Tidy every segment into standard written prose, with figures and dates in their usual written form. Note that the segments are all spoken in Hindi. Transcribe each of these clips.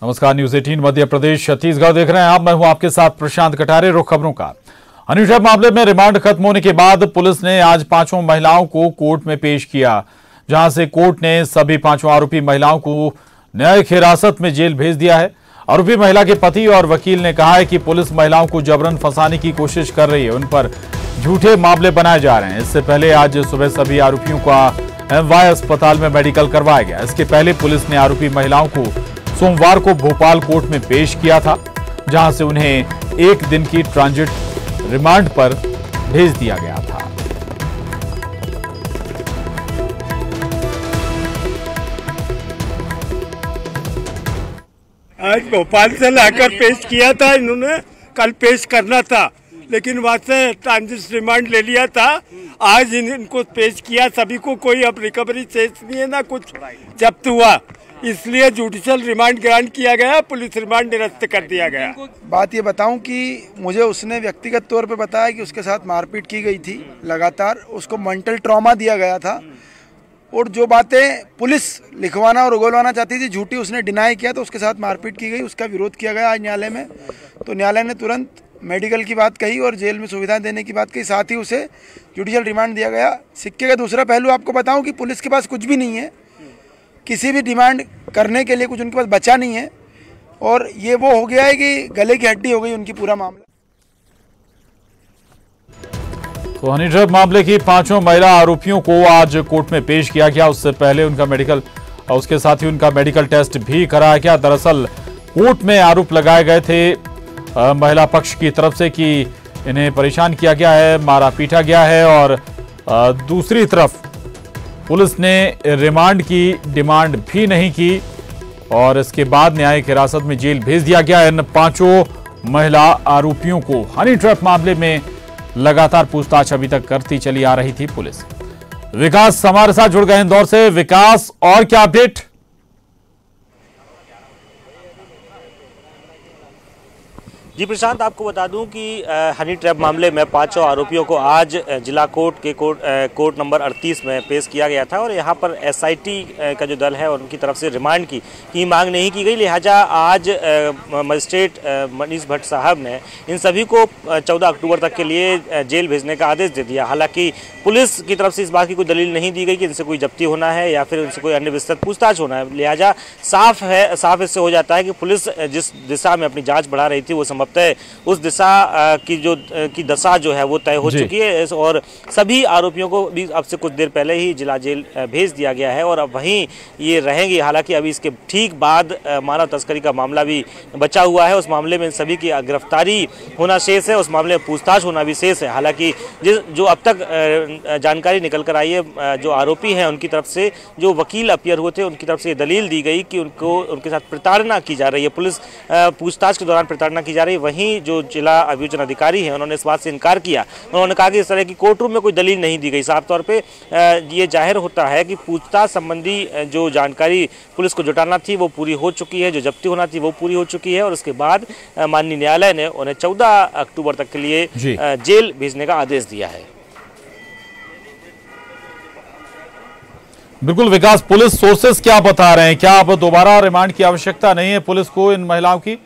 नमस्कार, न्यूज 18 मध्य प्रदेश छत्तीसगढ़ देख रहे हैं आप। मैं हूं आपके साथ प्रशांत कटारे। रुख खबरों का। हनी ट्रैप मामले में रिमांड खत्म होने के बाद पुलिस ने आज पांचों महिलाओं को कोर्ट में पेश किया, जहां से कोर्ट ने सभी पांचों आरोपी महिलाओं को न्यायिक हिरासत में जेल भेज दिया है। आरोपी महिला के पति और वकील ने कहा है कि पुलिस महिलाओं को जबरन फंसाने की कोशिश कर रही है, उन पर झूठे मामले बनाए जा रहे हैं। इससे पहले आज सुबह सभी आरोपियों का MY अस्पताल में मेडिकल करवाया गया। इसके पहले पुलिस ने आरोपी महिलाओं को सोमवार को भोपाल कोर्ट में पेश किया था, जहां से उन्हें 1 दिन की ट्रांजिट रिमांड पर भेज दिया गया था। आज भोपाल से लाकर पेश किया था इन्होंने, कल पेश करना था लेकिन वहां से ट्रांजिट रिमांड ले लिया था। आज इनको पेश किया। सभी को कोई अब रिकवरी शेष नहीं है, ना कुछ जब्त हुआ, इसलिए जुडिशियल रिमांड ग्रांट किया गया, पुलिस रिमांड निरस्त कर दिया गया। बात ये बताऊं कि मुझे उसने व्यक्तिगत तौर पे बताया कि उसके साथ मारपीट की गई थी, लगातार उसको मेंटल ट्रॉमा दिया गया था, और जो बातें पुलिस लिखवाना और उगलवाना चाहती थी झूठी, उसने डिनाई किया, तो उसके साथ मारपीट की गई, उसका विरोध किया गया आज न्यायालय में। तो न्यायालय ने तुरंत मेडिकल की बात कही और जेल में सुविधाएं देने की बात कही, साथ ही उसे जुडिशियल रिमांड दिया गया। सिक्के का दूसरा पहलू आपको बताऊं कि पुलिस के पास कुछ भी नहीं है, किसी भी डिमांड करने के लिए कुछ उनके पास बचा नहीं है, और ये वो हो गया है कि गले की हड्डी हो गई उनकी पूरा मामला। तो हनी ट्रैप मामले की पांचों महिला आरोपियों को आज कोर्ट में पेश किया गया। उससे पहले उनका मेडिकल और उसके साथ ही उनका मेडिकल टेस्ट भी कराया गया। दरअसल कोर्ट में आरोप लगाए गए थे महिला पक्ष की तरफ से कि इन्हें परेशान किया गया है, मारा पीटा गया है, और दूसरी तरफ पुलिस ने रिमांड की डिमांड भी नहीं की, और इसके बाद न्यायिक हिरासत में जेल भेज दिया गया। इन पांचों महिला आरोपियों को हनी ट्रैप मामले में लगातार पूछताछ अभी तक करती चली आ रही थी पुलिस। विकास हमारे साथ जुड़ गए इंदौर से। विकास, और क्या अपडेट? जी प्रशांत, आपको बता दूं कि हनी ट्रैप मामले में पांचों आरोपियों को आज जिला कोर्ट के कोर्ट नंबर 38 में पेश किया गया था, और यहां पर SIT का जो दल है उनकी तरफ से रिमांड की मांग नहीं की गई। लिहाजा आज मजिस्ट्रेट मनीष भट्ट साहब ने इन सभी को 14 अक्टूबर तक के लिए जेल भेजने का आदेश दे दिया। हालांकि पुलिस की तरफ से इस बात की कोई दलील नहीं दी गई कि इनसे कोई जब्ती होना है या फिर उनसे कोई अन्य विस्तृत पूछताछ होना है। लिहाजा साफ इससे हो जाता है कि पुलिस जिस दिशा में अपनी जाँच बढ़ा रही थी वो उस दिशा की दशा जो है वो तय हो चुकी है, और सभी आरोपियों को भी अब से कुछ देर पहले ही जिला जेल भेज दिया गया है और अब वहीं ये रहेंगे। हालांकि अभी इसके ठीक बाद मानव तस्करी का मामला भी बचा हुआ है। उस मामले में सभी की गिरफ्तारी होना शेष है, उस मामले में पूछताछ होना भी शेष है। हालांकि जो अब तक जानकारी निकल कर आई है, जो आरोपी हैं उनकी तरफ से जो वकील अपीयर हुए थे उनकी तरफ से दलील दी गई कि उनके साथ प्रताड़ना की जा रही है, पुलिस पूछताछ के दौरान प्रताड़ना की जा रही है। वहीं जो जिला अभियोजन अधिकारी हैं उन्होंने इस बात से इनकार किया। उन्होंने कहा कि इस तरह की कोर्ट रूम में कोई दलील नहीं दी गई। साफ तौर पे ये जाहिर होता है कि पूछताछ संबंधी जो जानकारी पुलिस को जुटाना थी वो पूरी हो चुकी है, जो जब्ती होना थी वो पूरी हो चुकी है, और उसके बाद माननीय न्यायालय ने उन्हें 14 अक्टूबर तक के लिए जेल भेजने का आदेश दिया है। बिल्कुल विकास, पुलिस सोर्सेस क्या बता रहे हैं? क्या अब दोबारा रिमांड की आवश्यकता नहीं है पुलिस को इन महिलाओं की?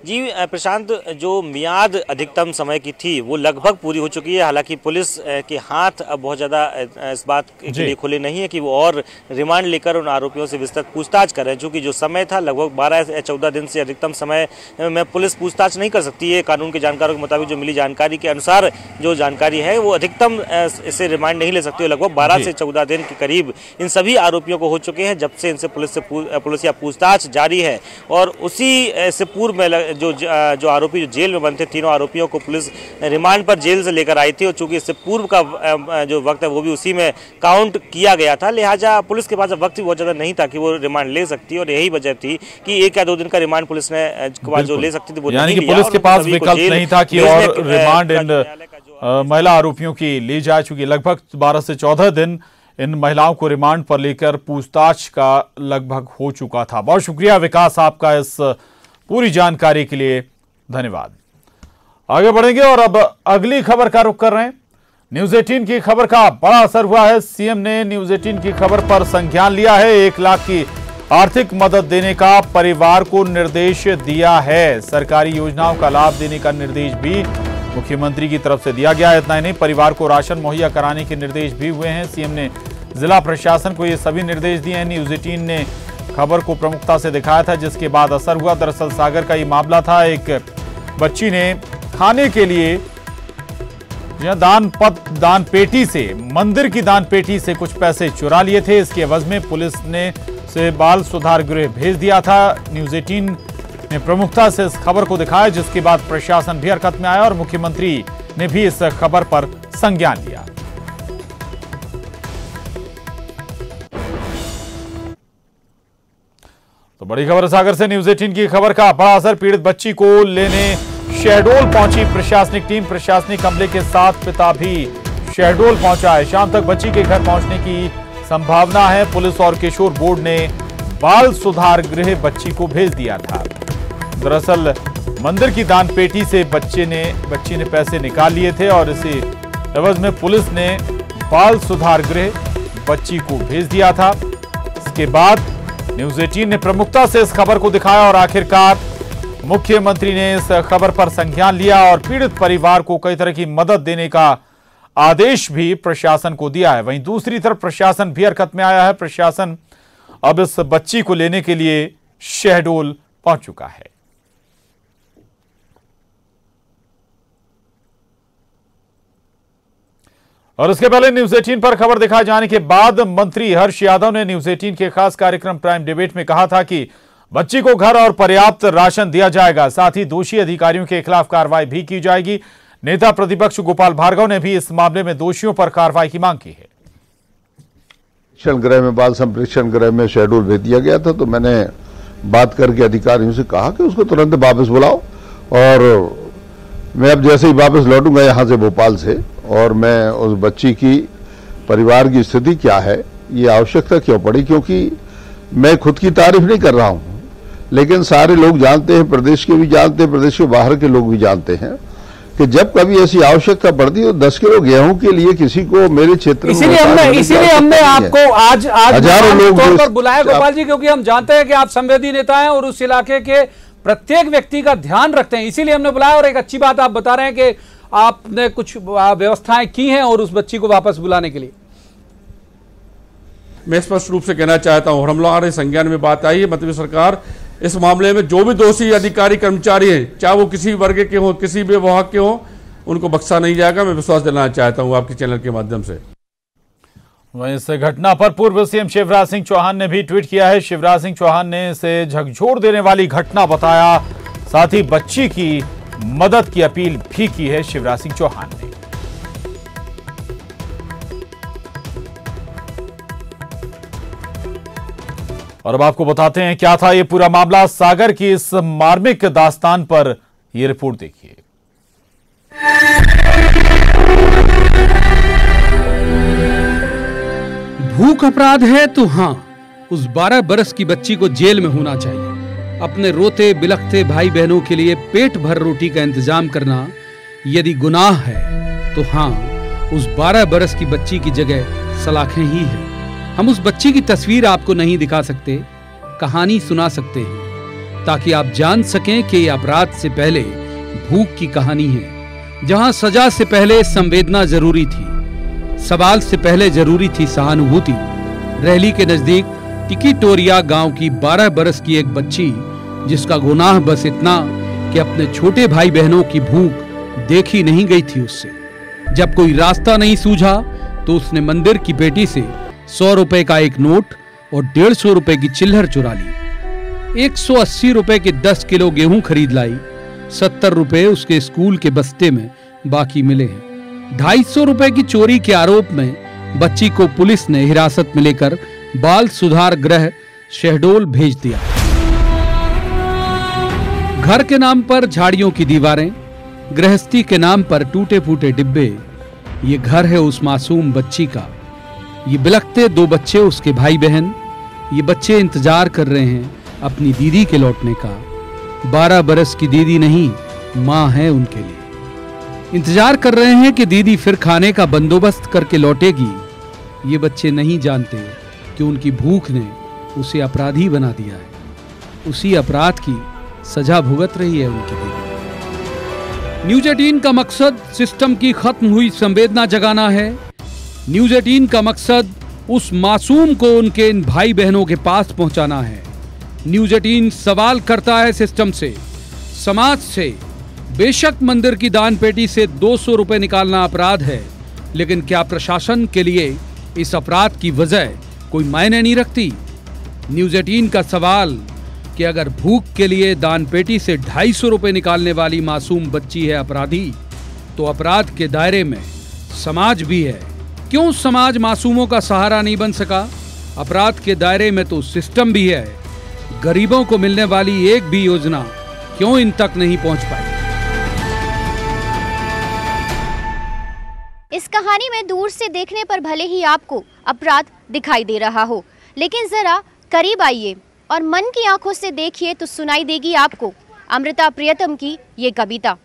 जी प्रशांत, जो मियाद अधिकतम समय की थी वो लगभग पूरी हो चुकी है। हालांकि पुलिस के हाथ अब बहुत ज़्यादा इस बात के लिए खुले नहीं है कि वो और रिमांड लेकर उन आरोपियों से विस्तृत पूछताछ करें, क्योंकि जो समय था लगभग 12 या 14 दिन से अधिकतम समय में पुलिस पूछताछ नहीं कर सकती है। कानून के जानकारों के मुताबिक जो मिली जानकारी के अनुसार जो जानकारी है वो अधिकतम इससे रिमांड नहीं ले सकती है। लगभग 12 से 14 दिन के करीब इन सभी आरोपियों को हो चुके हैं जब से इनसे पुलिस या पूछताछ जारी है, और उसी से पूर्व में जो आरोपी जो जेल में बंद थे, तीनों आरोपियों को पुलिस रिमांड पर जेल से लेकर आई थी, और चूंकि इससे पूर्व का जो वक्त है वो भी उसी में काउंट किया गया था। लिहाजा पुलिस के पास अब वक्त भी बहुत ज़्यादा नहीं था कि वो रिमांड ले सकती, और यही वजह थी कि 1 या 2 दिन का रिमांड पुलिस ने जो ले सकती थी वो नहीं लिया। पुलिस के पास विकल्प नहीं था कि और रिमांड इन महिला आरोपियों की ली जाए, चूंकि लगभग 12 से 14 दिन इन महिलाओं को रिमांड पर लेकर पूछताछ का लगभग हो चुका था। बहुत शुक्रिया विकास आपका इस पूरी जानकारी के लिए, धन्यवाद। आगे बढ़ेंगे और अब अगली खबर का रुख कर रहे हैं। न्यूज 18 की खबर का बड़ा असर हुआ है। सीएम ने न्यूज 18 की खबर पर संज्ञान लिया है। 1 लाख की आर्थिक मदद देने का परिवार को निर्देश दिया है। सरकारी योजनाओं का लाभ देने का निर्देश भी मुख्यमंत्री की तरफ से दिया गया है। इतना ही नहीं, परिवार को राशन मुहैया कराने के निर्देश भी हुए हैं। सीएम ने जिला प्रशासन को ये सभी निर्देश दिए हैं। न्यूज 18 ने खबर को प्रमुखता से दिखाया था, जिसके बाद असर हुआ। दरअसल सागर का ये मामला था। एक बच्ची ने खाने के लिए दान पेटी से, मंदिर की दान पेटी से कुछ पैसे चुरा लिए थे। इसके एवज में पुलिस ने से बाल सुधार गृह भेज दिया था। न्यूज 18 ने प्रमुखता से इस खबर को दिखाया, जिसके बाद प्रशासन भी हरकत में आया और मुख्यमंत्री ने भी इस खबर पर संज्ञान लिया। तो बड़ी खबर सागर से। न्यूज 18 की खबर का बड़ा असर। पीड़ित बच्ची को लेने शहडोल पहुंची प्रशासनिक टीम। प्रशासनिक अमले के साथ पिता भी शहडोल पहुंचा है। शाम तक बच्ची के घर पहुंचने की संभावना है। पुलिस और किशोर बोर्ड ने बाल सुधार गृह बच्ची को भेज दिया था। दरअसल मंदिर की दान पेटी से बच्ची ने पैसे निकाल लिए थे और इसी एवज में पुलिस ने बाल सुधार गृह बच्ची को भेज दिया था। इसके बाद न्यूज 18 ने प्रमुखता से इस खबर को दिखाया और आखिरकार मुख्यमंत्री ने इस खबर पर संज्ञान लिया और पीड़ित परिवार को कई तरह की मदद देने का आदेश भी प्रशासन को दिया है। वहीं दूसरी तरफ प्रशासन भी हरकत में आया है। प्रशासन अब इस बच्ची को लेने के लिए शहडोल पहुंच चुका है। और इसके पहले न्यूज 18 पर खबर दिखाए जाने के बाद मंत्री हर्ष यादव ने न्यूज 18 के खास कार्यक्रम प्राइम डिबेट में कहा था कि बच्ची को घर और पर्याप्त राशन दिया जाएगा। साथ ही दोषी अधिकारियों के खिलाफ कार्रवाई भी की जाएगी। नेता प्रतिपक्ष गोपाल भार्गव ने भी इस मामले में दोषियों पर कार्रवाई की मांग की है। परीक्षण गृह में, बाल संप्रेक्षण गृह में शहडोल भेज दिया गया था, तो मैंने बात करके अधिकारियों से कहा कि उसको तुरंत वापस बुलाओ और मैं अब जैसे ही वापस लौटूंगा यहाँ से भोपाल से, और मैं उस बच्ची की परिवार की स्थिति क्या है, ये आवश्यकता क्यों पड़ी, क्योंकि मैं खुद की तारीफ नहीं कर रहा हूँ, लेकिन सारे लोग जानते हैं, प्रदेश के भी जानते हैं, प्रदेश के बाहर के लोग भी जानते हैं कि जब कभी ऐसी आवश्यकता पड़ती है तो 10 किलो गेहूं के लिए किसी को मेरे क्षेत्र में इसीलिए हमने आपको आज हजारों लोग तौर पर बुलाया गोपाल जी, क्योंकि हम जानते हैं कि आप संवेदी नेता हैं और उस इलाके के प्रत्येक व्यक्ति का ध्यान रखते हैं। इसीलिए हमने बुलाया और एक अच्छी बात आप बता रहे हैं कि आपने कुछ व्यवस्थाएं की हैं और उस बच्ची को वापस बुलाने के लिए। मैं स्पष्ट रूप से कहना चाहता हूं, हम लोग संज्ञान में बात आई है। मध्य प्रदेश सरकार इस मामले में जो भी दोषी अधिकारी कर्मचारी हैं, चाहे वो किसी वर्ग के हों, किसी भी विभाग के हों, उनको बख्शा नहीं जाएगा। मैं विश्वास दिलाना चाहता हूं आपके चैनल के माध्यम से। वहीं इस घटना पर पूर्व सीएम शिवराज सिंह चौहान ने भी ट्वीट किया है। शिवराज सिंह चौहान ने इसे झकझोर देने वाली घटना बताया। साथ ही बच्ची की मदद की अपील भी की है शिवराज सिंह चौहान ने। और अब आपको बताते हैं क्या था ये पूरा मामला। सागर की इस मार्मिक दास्तान पर यह रिपोर्ट देखिए। भूख अपराध है तो हां, उस 12 बरस की बच्ची को जेल में होना चाहिए। अपने रोते बिलखते भाई बहनों के लिए पेट भर रोटी का इंतजाम करना यदि गुनाह है तो हां, उस 12 बरस की बच्ची की जगह सलाखें ही है। हम उस बच्ची की तस्वीर आपको नहीं दिखा सकते, कहानी सुना सकते हैं, ताकि आप जान सकें कि ये अपराध से पहले भूख की कहानी है। जहां सजा से पहले संवेदना जरूरी थी, सवाल से पहले जरूरी थी सहानुभूति। रैली के नजदीक टिकीटोरिया गांव की 12 बरस की एक बच्ची, जिसका गुनाह बस इतना कि अपने छोटे भाई बहनों की भूख देखी नहीं गई थी उससे। जब कोई रास्ता नहीं सूझा तो उसने मंदिर की पेटी से 100 रुपए का एक नोट और 150 रुपए की चिल्लर चुरा ली। 180 रुपए के 10 किलो गेहूं खरीद लाई। 70 रुपए उसके स्कूल के बस्ते में बाकी मिले हैं। 250 रुपए की चोरी के आरोप में बच्ची को पुलिस ने हिरासत में लेकर बाल सुधार गृह शहडोल भेज दिया। घर के नाम पर झाड़ियों की दीवारें, गृहस्थी के नाम पर टूटे फूटे डिब्बे, ये घर है उस मासूम बच्ची का। ये बिलखते 2 बच्चे उसके भाई बहन, ये बच्चे इंतजार कर रहे हैं अपनी दीदी के लौटने का। 12 बरस की दीदी नहीं, माँ है उनके लिए। इंतजार कर रहे हैं कि दीदी फिर खाने का बंदोबस्त करके लौटेगी। ये बच्चे नहीं जानते कि उनकी भूख ने उसे अपराधी बना दिया है। उसी अपराध की सजा भुगत रही है उनकी दीदी। न्यूज 18 का मकसद सिस्टम की खत्म हुई संवेदना जगाना है। न्यूज 18 का मकसद उस मासूम को उनके इन भाई बहनों के पास पहुंचाना है। न्यूज 18 सवाल करता है सिस्टम से, समाज से। बेशक मंदिर की दान पेटी से 200 रुपए निकालना अपराध है, लेकिन क्या प्रशासन के लिए इस अपराध की वजह कोई मायने नहीं रखती? न्यूज 18 का सवाल कि अगर भूख के लिए दान पेटी से 250 रुपए निकालने वाली मासूम बच्ची है अपराधी, तो अपराध के दायरे में समाज भी है। क्यों समाज मासूमों का सहारा नहीं बन सका? अपराध के दायरे में तो सिस्टम भी है। गरीबों को मिलने वाली एक भी योजना क्यों इन तक नहीं पहुंच पाई? इस कहानी में दूर से देखने पर भले ही आपको अपराध दिखाई दे रहा हो, लेकिन जरा करीब आइए और मन की आंखों से देखिए तो सुनाई देगी आपको अमृता प्रियतम की ये कविता।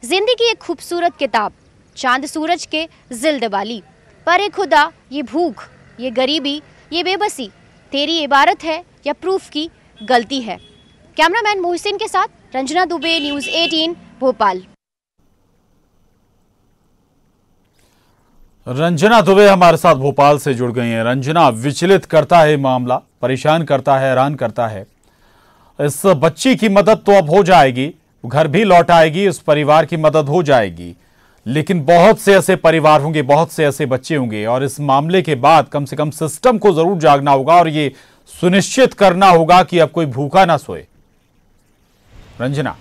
जिंदगी एक खूबसूरत किताब, चांद सूरज के जिल्द वाली, पर ए खुदा ये भूख, ये गरीबी, ये बेबसी तेरी इबारत है या प्रूफ की गलती है। कैमरामैन मोहसिन के साथ रंजना दुबे, न्यूज 18 भोपाल। रंजना दुबे हमारे साथ भोपाल से जुड़ गई हैं। रंजना, विचलित करता है मामला, परेशान करता है, हैरान करता है। इस बच्ची की मदद तो अब हो जाएगी, घर भी लौट आएगी, उस परिवार की मदद हो जाएगी, लेकिन बहुत से ऐसे परिवार होंगे, बहुत से ऐसे बच्चे होंगे, और इस मामले के बाद कम से कम सिस्टम को जरूर जागना होगा और ये सुनिश्चित करना होगा कि अब कोई भूखा ना सोए। रंजना।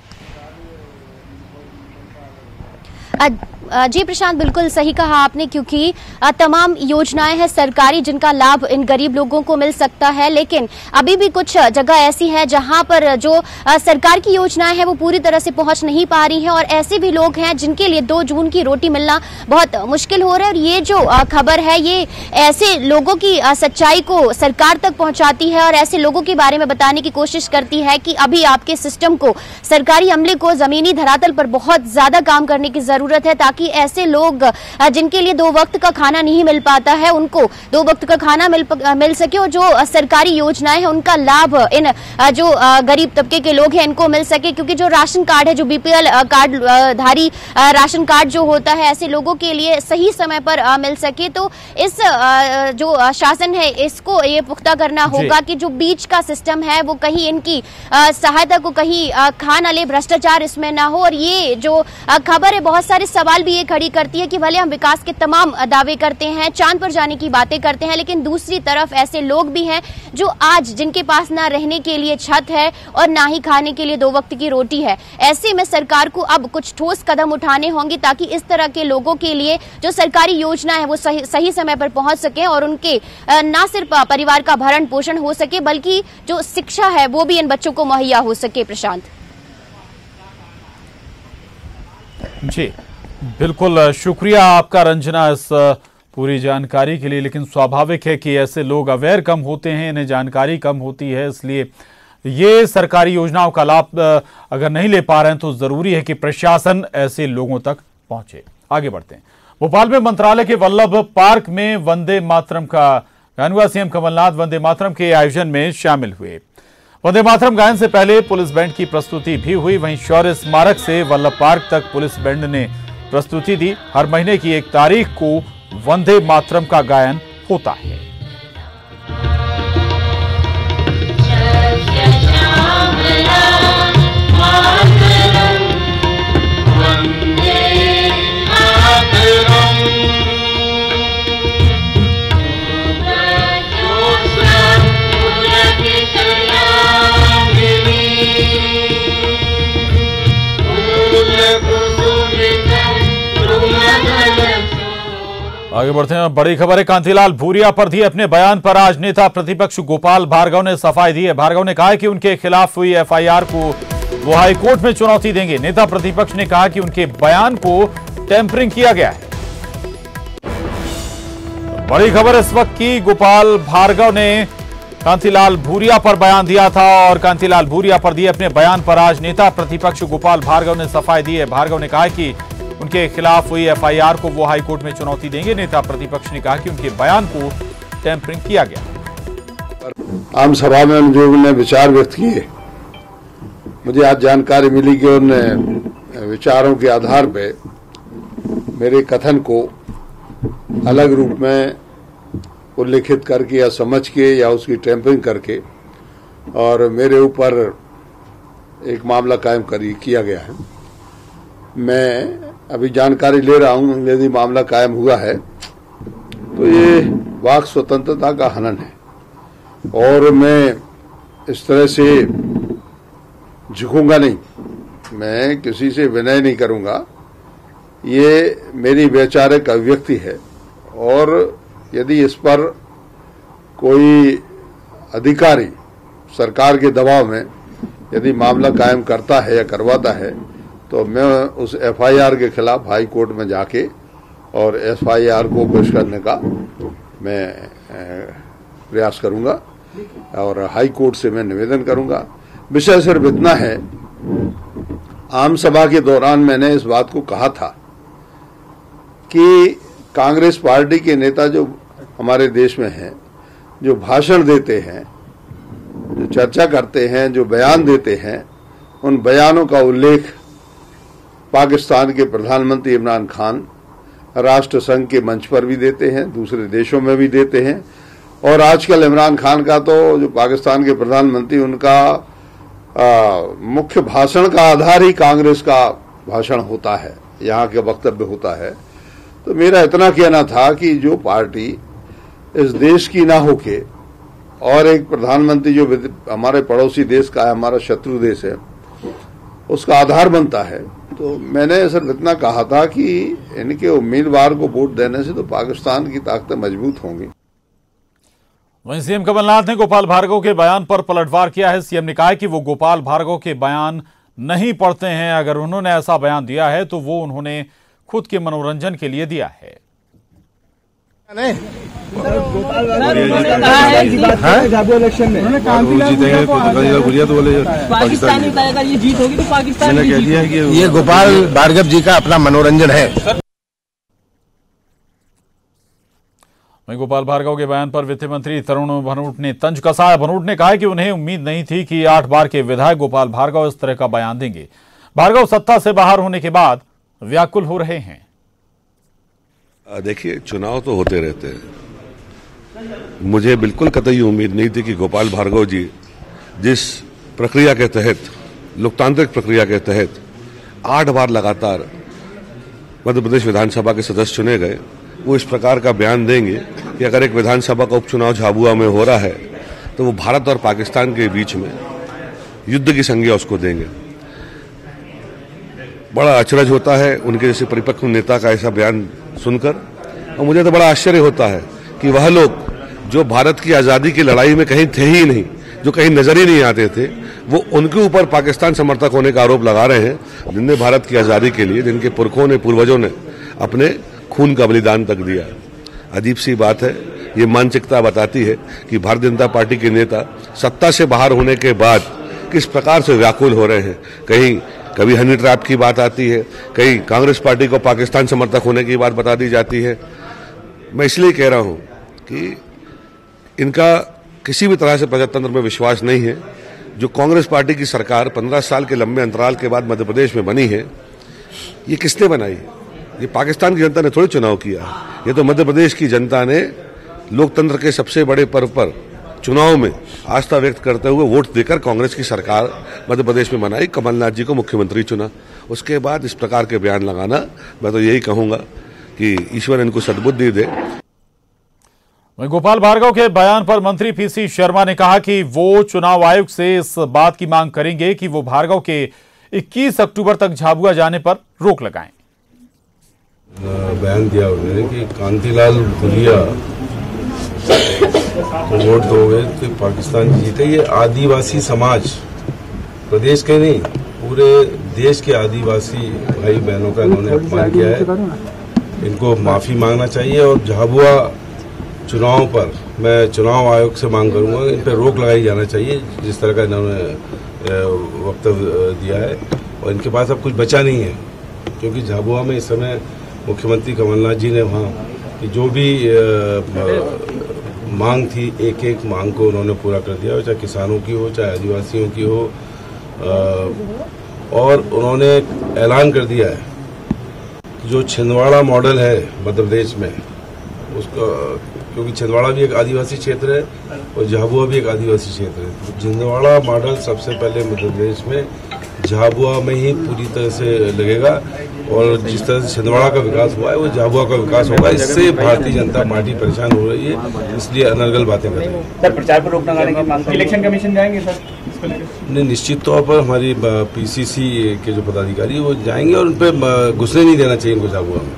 जी प्रशांत, बिल्कुल सही कहा आपने, क्योंकि तमाम योजनाएं हैं सरकारी जिनका लाभ इन गरीब लोगों को मिल सकता है, लेकिन अभी भी कुछ जगह ऐसी है जहां पर जो सरकार की योजनाएं हैं वो पूरी तरह से पहुंच नहीं पा रही हैं, और ऐसे भी लोग हैं जिनके लिए 2 जून की रोटी मिलना बहुत मुश्किल हो रहा है। और ये जो खबर है ये ऐसे लोगों की सच्चाई को सरकार तक पहुंचाती है और ऐसे लोगों के बारे में बताने की कोशिश करती है कि अभी आपके सिस्टम को, सरकारी अमले को जमीनी धरातल पर बहुत ज्यादा काम करने की जरूरत है, ताकि ऐसे लोग जिनके लिए 2 वक्त का खाना नहीं मिल पाता है उनको 2 वक्त का खाना मिल सके, और जो सरकारी योजनाएं हैं उनका लाभ इन जो गरीब तबके के लोग हैं इनको मिल सके। क्योंकि जो राशन कार्ड है, जो बीपीएल कार्ड धारी राशन कार्ड जो होता है, ऐसे लोगों के लिए सही समय पर मिल सके। तो इस जो शासन है इसको ये पुख्ता करना होगा कि जो बीच का सिस्टम है वो कहीं इनकी सहायता को कहीं खा न ले, भ्रष्टाचार इसमें ना हो। और ये जो खबर है बहुत सारे सवाल भी ये खड़ी करती है कि भले हम विकास के तमाम दावे करते हैं, चांद पर जाने की बातें करते हैं, लेकिन दूसरी तरफ ऐसे लोग भी हैं जो आज जिनके पास ना रहने के लिए छत है और ना ही खाने के लिए 2 वक्त की रोटी है। ऐसे में सरकार को अब कुछ ठोस कदम उठाने होंगे ताकि इस तरह के लोगों के लिए जो सरकारी योजना है वो सही समय पर पहुंच सके और उनके ना सिर्फ परिवार का भरण पोषण हो सके बल्कि जो शिक्षा है वो भी इन बच्चों को मुहैया हो सके। प्रशांत जी बिल्कुल, शुक्रिया आपका रंजना इस पूरी जानकारी के लिए। लेकिन स्वाभाविक है कि ऐसे लोग अवेयर कम होते हैं, इन्हें जानकारी कम होती है, इसलिए ये सरकारी योजनाओं का लाभ अगर नहीं ले पा रहे हैं तो जरूरी है कि प्रशासन ऐसे लोगों तक पहुंचे। आगे बढ़ते हैं। भोपाल में मंत्रालय के वल्लभ पार्क में वंदे मातरम का गायन हुआ। सीएम कमलनाथ वंदे मातरम के आयोजन में शामिल हुए। वंदे मातरम गायन से पहले पुलिस बैंड की प्रस्तुति भी हुई। वहीं शौर्य स्मारक से वल्लभ पार्क तक पुलिस बैंड ने प्रस्तुति दी। हर महीने की 1 तारीख को वंदे मातरम का गायन होता है। आगे बढ़ते हैं। बड़ी खबर है, कांतिलाल भूरिया पर दिए अपने बयान पर आज नेता प्रतिपक्ष गोपाल भार्गव ने सफाई दी है। भार्गव ने कहा है कि उनके खिलाफ हुई एफआईआर को वो हाईकोर्ट में चुनौती देंगे। नेता प्रतिपक्ष ने कहा कि उनके बयान को टेम्परिंग किया गया है। बड़ी खबर इस वक्त की, गोपाल भार्गव ने कांतिलाल भूरिया पर बयान दिया था और कांतिलाल भूरिया पर दिए अपने बयान पर आज नेता प्रतिपक्ष गोपाल भार्गव ने सफाई दी है। भार्गव ने कहा कि उनके खिलाफ हुई एफआईआर को वो हाईकोर्ट में चुनौती देंगे। नेता प्रतिपक्ष ने कहा कि उनके बयान को टेम्परिंग किया गया। आम सभा में जो उन्होंने विचार व्यक्त किए, मुझे आज जानकारी मिली कि उन्होंने विचारों के आधार पर मेरे कथन को अलग रूप में उल्लेखित करके या समझ के या उसकी टेम्परिंग करके और मेरे ऊपर एक मामला कायम किया गया है। मैं अभी जानकारी ले रहा हूं, यदि मामला कायम हुआ है तो ये वाक स्वतंत्रता का हनन है और मैं इस तरह से झुकूंगा नहीं, मैं किसी से विनय नहीं करूंगा। ये मेरी वैचारिक अभिव्यक्ति है और यदि इस पर कोई अधिकारी सरकार के दबाव में यदि मामला कायम करता है या करवाता है तो मैं उस एफआईआर के खिलाफ हाई कोर्ट में जाके और एफआईआर को पेश करने का मैं प्रयास करूंगा और हाई कोर्ट से मैं निवेदन करूंगा। विषय सिर्फ इतना है, आम सभा के दौरान मैंने इस बात को कहा था कि कांग्रेस पार्टी के नेता जो हमारे देश में हैं, जो भाषण देते हैं, जो चर्चा करते हैं, जो बयान देते हैं, उन बयानों का उल्लेख पाकिस्तान के प्रधानमंत्री इमरान खान राष्ट्र संघ के मंच पर भी देते हैं, दूसरे देशों में भी देते हैं। और आजकल इमरान खान का तो जो पाकिस्तान के प्रधानमंत्री, उनका मुख्य भाषण का आधार ही कांग्रेस का भाषण होता है, यहाँ के वक्तव्य होता है। तो मेरा इतना कहना था कि जो पार्टी इस देश की ना होके और एक प्रधानमंत्री जो हमारे पड़ोसी देश का है, हमारा शत्रु देश है, उसका आधार बनता है, तो मैंने सिर्फ इतना कहा था कि इनके उम्मीदवार को वोट देने से तो पाकिस्तान की ताकतें मजबूत होंगी। वहीं सीएम कमलनाथ ने गोपाल भार्गव के बयान पर पलटवार किया है। सीएम ने कहा है कि वो गोपाल भार्गव के बयान नहीं पढ़ते हैं, अगर उन्होंने ऐसा बयान दिया है तो वो उन्होंने खुद के मनोरंजन के लिए दिया है। इलेक्शन में पाकिस्तान बताएगा ये जीत होगी तो पाकिस्तान ने कह दिया है कि ये गोपाल भार्गव जी का अपना मनोरंजन है। वहीं गोपाल भार्गव के बयान पर वित्त मंत्री तरुण भनोट ने तंज कसा। भनोट ने कहा है कि उन्हें उम्मीद नहीं थी कि 8 बार के विधायक गोपाल भार्गव इस तरह का बयान देंगे। भार्गव सत्ता से बाहर होने के बाद व्याकुल हो रहे हैं। देखिए, चुनाव तो होते रहते हैं, मुझे बिल्कुल कतई उम्मीद नहीं थी कि गोपाल भार्गव जी जिस प्रक्रिया के तहत, लोकतांत्रिक प्रक्रिया के तहत 8 बार लगातार मध्य प्रदेश विधानसभा के सदस्य चुने गए, वो इस प्रकार का बयान देंगे कि अगर एक विधानसभा का उपचुनाव झाबुआ में हो रहा है तो वो भारत और पाकिस्तान के बीच में युद्ध की संज्ञा उसको देंगे। बड़ा अचरज होता है उनके जैसे परिपक्व नेता का ऐसा बयान सुनकर, और मुझे तो बड़ा आश्चर्य होता है कि वह लोग जो भारत की आज़ादी की लड़ाई में कहीं थे ही नहीं, जो कहीं नजर ही नहीं आते थे, वो उनके ऊपर पाकिस्तान समर्थक होने का आरोप लगा रहे हैं, जिनने भारत की आज़ादी के लिए, जिनके पुरखों ने, पूर्वजों ने अपने खून का बलिदान तक दिया। अजीब सी बात है। ये मानसिकता बताती है कि भारतीय जनता पार्टी के नेता सत्ता से बाहर होने के बाद किस प्रकार से व्याकुल हो रहे हैं। कहीं कभी हनी ट्रैप की बात आती है, कहीं कांग्रेस पार्टी को पाकिस्तान समर्थक होने की बात बता दी जाती है। मैं इसलिए कह रहा हूं कि इनका किसी भी तरह से प्रजातंत्र में विश्वास नहीं है। जो कांग्रेस पार्टी की सरकार 15 साल के लंबे अंतराल के बाद मध्य प्रदेश में बनी है, ये किसने बनाई है? ये पाकिस्तान की जनता ने थोड़ी चुनाव किया, ये तो मध्य प्रदेश की जनता ने लोकतंत्र के सबसे बड़े पर्व पर चुनाव में आस्था व्यक्त करते हुए वोट देकर कांग्रेस की सरकार मध्य प्रदेश में बनाई, कमलनाथ जी को मुख्यमंत्री चुना। उसके बाद इस प्रकार के बयान लगाना, मैं तो यही कहूंगा कि ईश्वर इनको सद्बुद्धि दे। गोपाल भार्गव के बयान पर मंत्री पीसी शर्मा ने कहा कि वो चुनाव आयोग से इस बात की मांग करेंगे कि वो भार्गव के 21 अक्टूबर तक झाबुआ जाने पर रोक लगाएं। बयान दिया उन्होंने कि कांतिलाल भूरिया को वोट दोगे तो पाकिस्तान जीते। ये आदिवासी समाज, प्रदेश के नहीं पूरे देश के आदिवासी भाई बहनों का इन्होंने अपमान किया है। इनको माफी मांगना चाहिए और झाबुआ चुनाव पर मैं चुनाव आयोग से मांग करूंगा इन पर रोक लगाई जाना चाहिए, जिस तरह का इन्होंने वक्तव्य दिया है। और इनके पास अब कुछ बचा नहीं है, क्योंकि झाबुआ में इस समय मुख्यमंत्री कमलनाथ जी ने वहाँ की जो भी मांग थी, एक एक मांग को उन्होंने पूरा कर दिया, चाहे किसानों की हो, चाहे आदिवासियों की हो। और उन्होंने ऐलान कर दिया है कि जो छिंदवाड़ा मॉडल है मध्य प्रदेश में, उसका, क्योंकि छिंदवाड़ा भी एक आदिवासी क्षेत्र है और झाबुआ भी एक आदिवासी क्षेत्र है, तो छिंदवाड़ा मॉडल सबसे पहले मध्य प्रदेश में झाबुआ में ही पूरी तरह से लगेगा। और जिस तरह से छिंदवाड़ा का विकास हुआ है वो झाबुआ का विकास होगा। इससे भारतीय जनता पार्टी परेशान हो रही है, इसलिए अनर्गल बातें कर रही है। सर, प्रचार पर रोक लगाने की मांग, इलेक्शन कमीशन जाएंगे सर इसको लेकर? नहीं, निश्चित तौर पर हमारी पीसीसी के जो पदाधिकारी वो जाएंगे और उन पर घुसने नहीं देना चाहिए इनको झाबुआ में।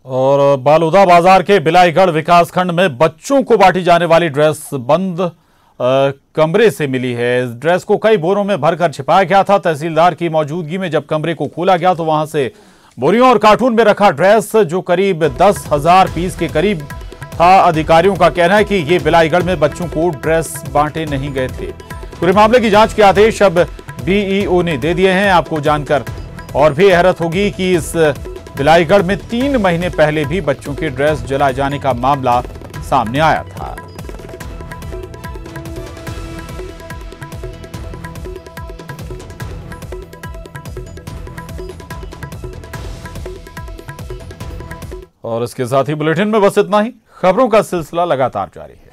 और बालूदा बाजार के बिलाईगढ़ विकासखंड में बच्चों को बांटी जाने वाली ड्रेस बंद कमरे से मिली है। इस ड्रेस को कई बोरों में भरकर छिपाया गया था। तहसीलदार की मौजूदगी में जब कमरे को खोला गया तो वहां से बोरियों और कार्टून में रखा ड्रेस, जो करीब 10,000 पीस के करीब था। अधिकारियों का कहना है कि ये बिलाईगढ़ में बच्चों को ड्रेस बांटे नहीं गए थे। पूरे मामले की जांच के आदेश अब बीईओ ने दे दिए हैं। आपको जानकर और भी हैरत होगी कि इस बिलाईगढ़ में 3 महीने पहले भी बच्चों के ड्रेस जलाए जाने का मामला सामने आया था। और इसके साथ ही बुलेटिन में बस इतना ही। खबरों का सिलसिला लगातार जारी है।